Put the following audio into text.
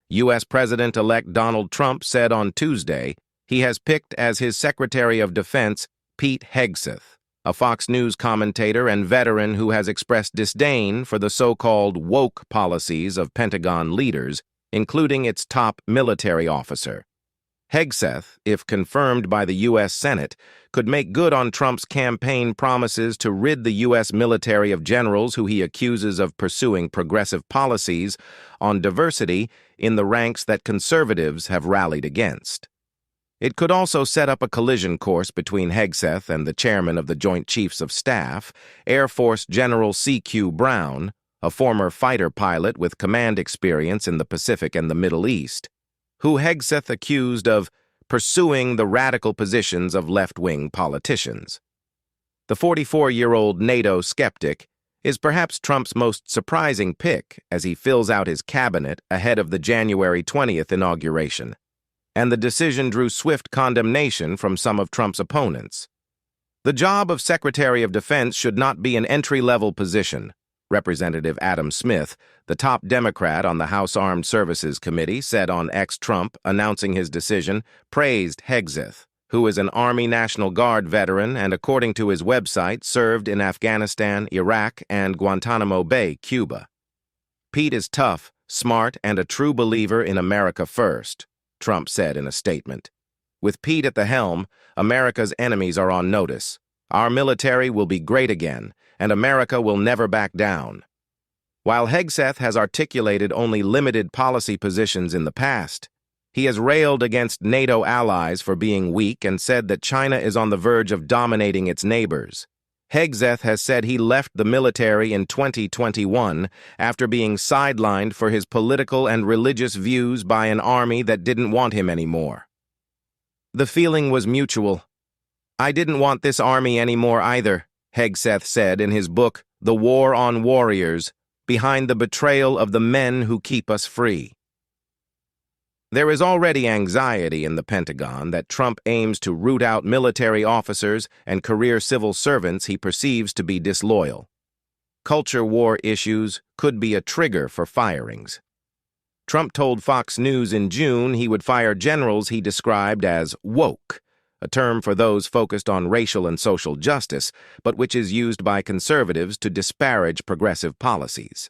U.S. President-elect Donald Trump said on Tuesday he has picked as his Secretary of Defense Pete Hegseth, a Fox News commentator and veteran who has expressed disdain for the so-called woke policies of Pentagon leaders, including its top military officer. Hegseth, if confirmed by the U.S. Senate, could make good on Trump's campaign promises to rid the U.S. military of generals who he accuses of pursuing progressive policies on diversity in the ranks that conservatives have rallied against. It could also set up a collision course between Hegseth and the chairman of the Joint Chiefs of Staff, Air Force General C.Q. Brown, a former fighter pilot with command experience in the Pacific and the Middle East, who Hegseth accused of pursuing the radical positions of left-wing politicians. The 44-year-old NATO skeptic is perhaps Trump's most surprising pick as he fills out his cabinet ahead of the January 20th inauguration, and the decision drew swift condemnation from some of Trump's opponents. The job of Secretary of Defense should not be an entry-level position, Representative Adam Smith, the top Democrat on the House Armed Services Committee, said on X. Trump, announcing his decision, praised Hegseth, who is an Army National Guard veteran and, according to his website, served in Afghanistan, Iraq, and Guantanamo Bay, Cuba. Pete is tough, smart, and a true believer in America first, Trump said in a statement. With Pete at the helm, America's enemies are on notice. Our military will be great again, and America will never back down. While Hegseth has articulated only limited policy positions in the past, he has railed against NATO allies for being weak and said that China is on the verge of dominating its neighbors. Hegseth has said he left the military in 2021 after being sidelined for his political and religious views by an army that didn't want him anymore. The feeling was mutual. I didn't want this army anymore either, Hegseth said in his book, The War on Warriors, Behind the Betrayal of the Men Who Keep Us Free. There is already anxiety in the Pentagon that Trump aims to root out military officers and career civil servants he perceives to be disloyal. Culture war issues could be a trigger for firings. Trump told Fox News in June he would fire generals he described as woke, a term for those focused on racial and social justice, but which is used by conservatives to disparage progressive policies.